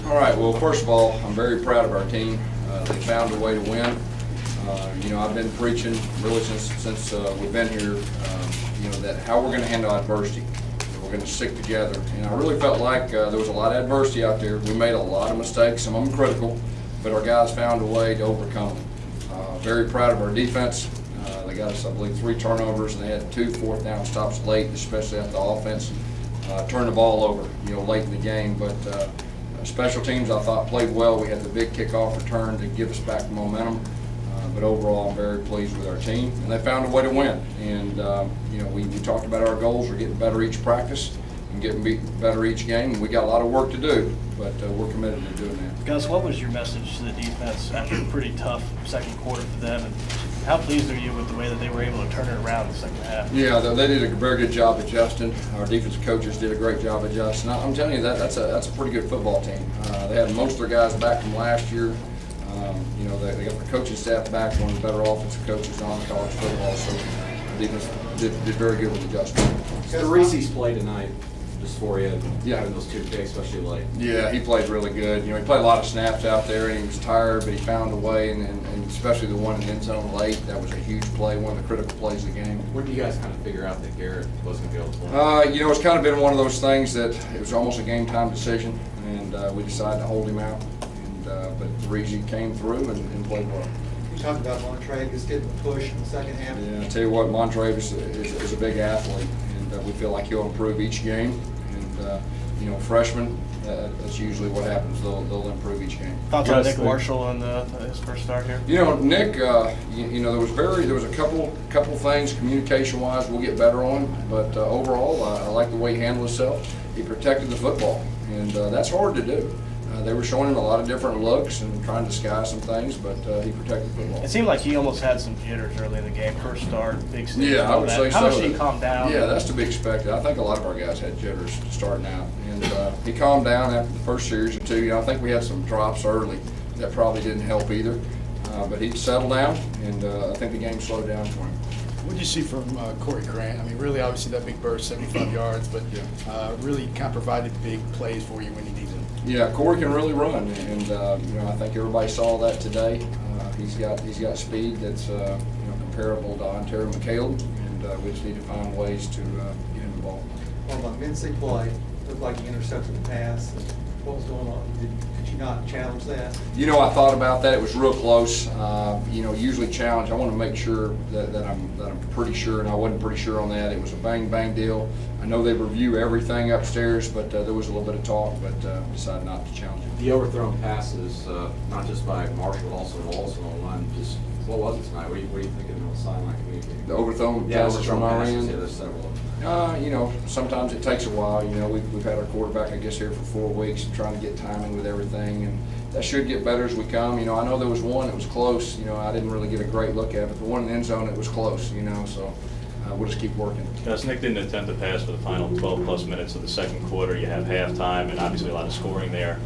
All right, well, first of all, I'm very proud of our team. They found a way to win. I've been preaching really since we've been here, that how we're going to handle adversity. We're going to stick together. And I really felt like there was a lot of adversity out there. We made a lot of mistakes, some of them critical, but our guys found a way to overcome them. Very proud of our defense. They got us, I believe, 3 turnovers, and they had 2 fourth down stops late, especially after the offense turned the ball over, late in the game. But special teams, I thought, played well. We had the big kickoff return to give us back the momentum. But overall, I'm very pleased with our team, and they found a way to win. And we talked about our goals. We're getting better each practice and getting better each game. And we got a lot of work to do, but we're committed to doing that. Gus, what was your message to the defense after a pretty tough second quarter for them? And how pleased are you with the way that they were able to turn it around in the second half? Yeah, they did a very good job adjusting. Our defensive coaches did a great job adjusting. I'm telling you, that's a pretty good football team. They had most of their guys back from last year. They got the coaching staff back, one of the better offensive coaches on college football, so the defense did very good with adjustment. The Reese's play tonight, just for you, Yeah. having those 2 picks, especially late. Yeah, he played really good. He played a lot of snaps out there, and he was tired, but he found a way, and especially the one in the end zone late, that was a huge play, one of the critical plays of the game. When did you guys kind of figure out that Garrett wasn't going to be able to play? It's kind of been one of those things that it was almost a game-time decision, and we decided to hold him out. But Reezy came through and played well. You talked about Montre just getting the push in the second half. Yeah, I tell you what, Montre is a big athlete, and we feel like he'll improve each game. And freshmen, that's usually what happens. They'll improve each game. Thoughts on Nick Marshall on his first start here? Nick, there was a couple things communication-wise we'll get better on, but overall, I like the way he handled himself. He protected the football, and that's hard to do. They were showing him a lot of different looks and trying to disguise some things, but he protected the football. It seemed like he almost had some jitters early in the game. First start, big stage. Yeah, I would say so. How much did he calm down? Yeah, that's to be expected. I think a lot of our guys had jitters starting out, and he calmed down after the first series or 2. I think we had some drops early that probably didn't help either, but he settled down, and I think the game slowed down for him. What did you see from Corey Grant? I mean, really, obviously that big burst, 75 yards, but really kind of provided big plays for you when you needed them. Yeah, Corey can really run, and I think everybody saw that today. He's got speed that's comparable to Ontario McCaleb, and we just need to find ways to get him the ball. On the Mincy play, looked like he intercepted the pass. What was going on? Did you not challenge that? I thought about that. It was real close. Usually challenge. I want to make sure that I'm pretty sure, and I wasn't pretty sure on that. It was a bang deal. I know they review everything upstairs, but there was a little bit of talk, but decided not to challenge it. The overthrown passes, not just by Marshall, but also Lawson on one. Just what was it tonight? What are you thinking on the sideline communicating? The overthrown Yeah, passes from our end. Yeah, there's several of them. Sometimes it takes a while. We've had our quarterback, I guess, here for 4 weeks and trying to get timing with everything, and that should get better as we come. I know there was one that was close. I didn't really get a great look at it, but the one in the end zone, it was close. So we'll just keep working. Gus, Nick didn't attempt to pass for the final 12-plus minutes of the second quarter. You have halftime, and obviously a lot of scoring there.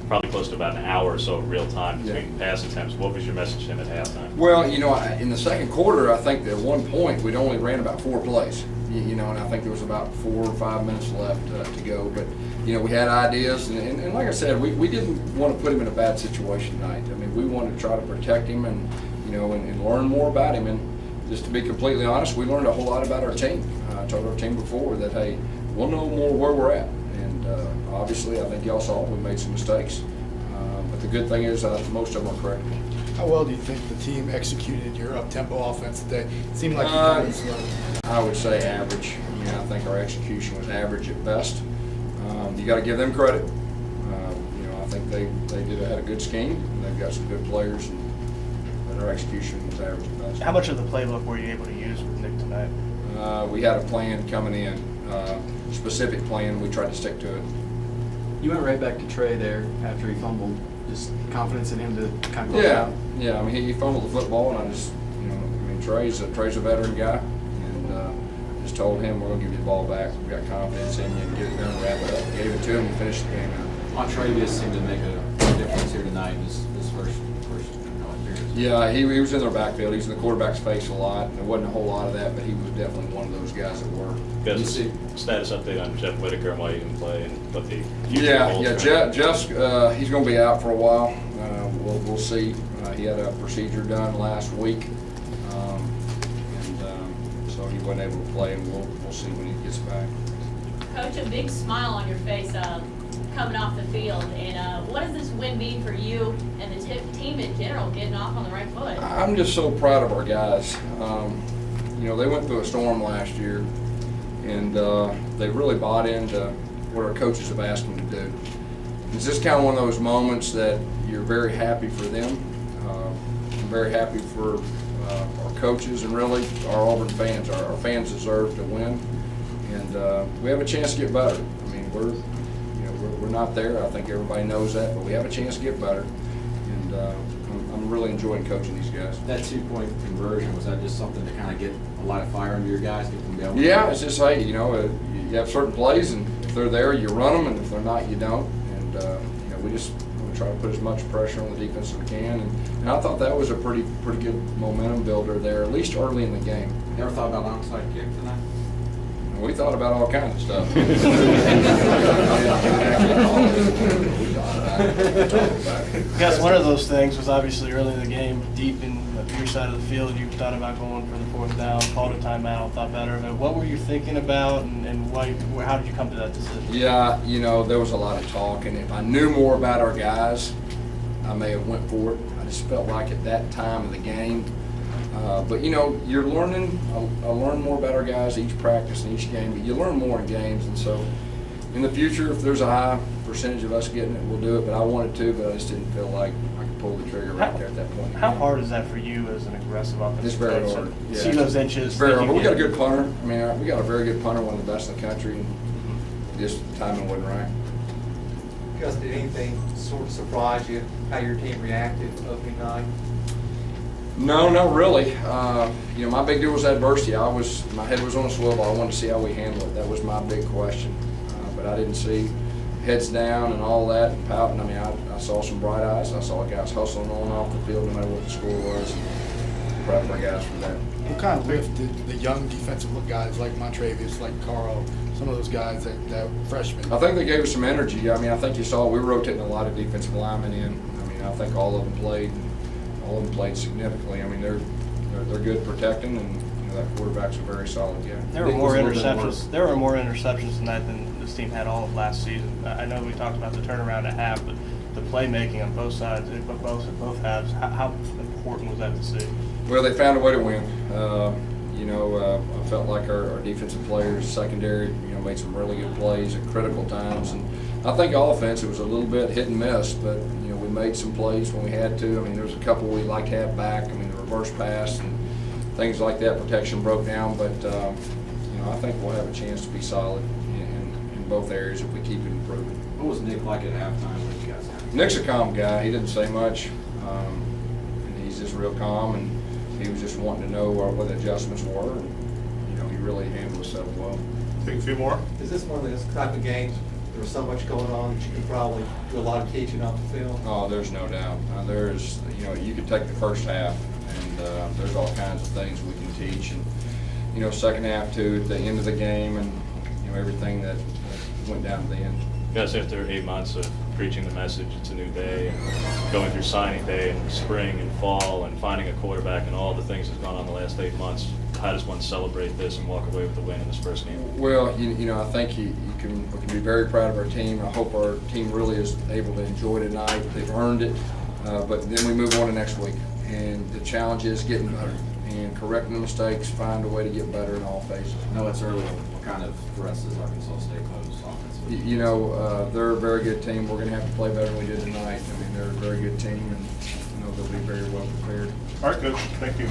Probably close to about an hour or so of real time between pass attempts. What was your message to him at halftime? Well, in the second quarter, I think at one point we'd only ran about 4 plays. And I think there was about 4 or 5 minutes left to go. But we had ideas, and like I said, we didn't want to put him in a bad situation tonight. I mean, we wanted to try to protect him and and learn more about him. And just to be completely honest, we learned a whole lot about our team. I told our team before that, hey, we'll know more where we're at. And obviously, I think y'all saw we made some mistakes. But the good thing is most of them are correct. How well do you think the team executed your up-tempo offense today? It seemed like you got it slow. I would say average. I think our execution was average at best. You got to give them credit. I think they had a good scheme, and they've got some good players, but our execution was average at best. How much of the playbook were you able to use with Nick tonight? We had a plan coming in, specific plan. We tried to stick to it. You went right back to Trey there after he fumbled. Just confidence in him to kind of close out. Yeah. I mean, he fumbled the football, and I just, Trey's a veteran guy, and I just told him we're gonna give you the ball back. We got confidence in you and get it done, wrap it up. Gave it to him and finished the game out. Montravius seemed to make a difference here tonight. His first Yeah, he was in their backfield. He was in the quarterback's face a lot. There wasn't a whole lot of that, but he was definitely one of those guys that were. Got a status update on Jeff Whitaker and why he didn't play and what the future Yeah, holds yeah. for him. Jeff's he's going to be out for a while. We'll see. He had a procedure done last week, so he wasn't able to play, and we'll see when he gets back. Coach, a big smile on your face coming off the field. And what does this win mean for you and the team in general getting off on the right foot? I'm just so proud of our guys. They went through a storm last year, and they really bought into what our coaches have asked them to do. It's just kind of one of those moments that you're very happy for them. I'm very happy for our coaches and really our Auburn fans. Our fans deserve to win, and we have a chance to get better. I mean, we're not there. I think everybody knows that, but we have a chance to get better, and I'm really enjoying coaching these guys. That 2-point conversion, was that just something to kind of get a lot of fire under your guys, get them going? Yeah, it's just like, you have certain plays, and if they're there, you run them, and if they're not, you don't. And we try to put as much pressure on the defense as we can, and I thought that was a pretty good momentum builder there, at least early in the game. Never thought about onside kick tonight? And we thought about all kinds of stuff. Gus, one of those things was obviously early in the game, deep in your side of the field, you thought about going for the 4th down, called a timeout, thought better of it. What were you thinking about, and how did you come to that decision? Yeah, there was a lot of talk, and if I knew more about our guys, I may have went for it. I just felt like at that time of the game. But you're learning. I learn more about our guys each practice and each game. But you learn more in games, and so in the future, if there's a high percentage of us getting it, we'll do it. But I wanted to, but I just didn't feel like I could pull the trigger right there at that point. How hard is that for you as an aggressive offensive It's very coach? hard. Yeah. See those inches. It's very that hard. you But we got a get? good punter. I mean, we got a very good punter, one of the best in the country, and just timing wasn't right. Gus, did anything sort of surprise you how your team reacted opening night? No, not really. My big deal was adversity. My head was on a swivel. I wanted to see how we handle it. That was my big question. But I didn't see heads down and all that and pouting. I mean, I saw some bright eyes. I saw guys hustling on and off the field no matter what the score was. Proud of our guys for that. What kind of lift did the young defensive look guys like Montrevious, like Carl, some of those guys that freshmen? I think they gave us some energy. I mean, I think you saw we were rotating a lot of defensive linemen in. I mean, I think all of them played. All of them played significantly. I mean, they're good protecting, and that quarterback's a very solid guy. There were more interceptions. There were more interceptions tonight than this team had all of last season. I know we talked about the turnaround at half, but the playmaking on both sides, both halves. How important was that to see? Well, they found a way to win. I felt like our defensive players, secondary, made some really good plays at critical times, and I think offense, it was a little bit hit and miss, but we made some plays when we had to. I mean, there was a couple we like to have back. I mean, the reverse pass and things like that. Protection broke down, but I think we'll have a chance to be solid in both areas if we keep improving. What was Nick like at halftime when you guys had? Nick's a calm guy. He didn't say much, and he's just real calm, and he was just wanting to know what the adjustments were, and he really handled himself well. Take a few more. Is this one of those type of games, there was so much going on that you could probably do a lot of teaching off the field? Oh, there's no doubt. There's, you could take the first half, and there's all kinds of things we can teach, and second half too, at the end of the game, and everything that went down to the end. Gus, after 8 months of preaching the message, it's a new day, and going through signing day and spring and fall and finding a quarterback and all the things that's gone on the last 8 months, how does one celebrate this and walk away with the win in this first game? Well, I think we can be very proud of our team. I hope our team really is able to enjoy tonight. They've earned it, but then we move on to next week, and the challenge is getting better and correcting the mistakes, find a way to get better in all phases. I know it's early. What kind of threats does Arkansas State pose offensively? They're a very good team. We're going to have to play better than we did tonight. I mean, they're a very good team, and they'll be very well prepared. All right, Coach. Thank you.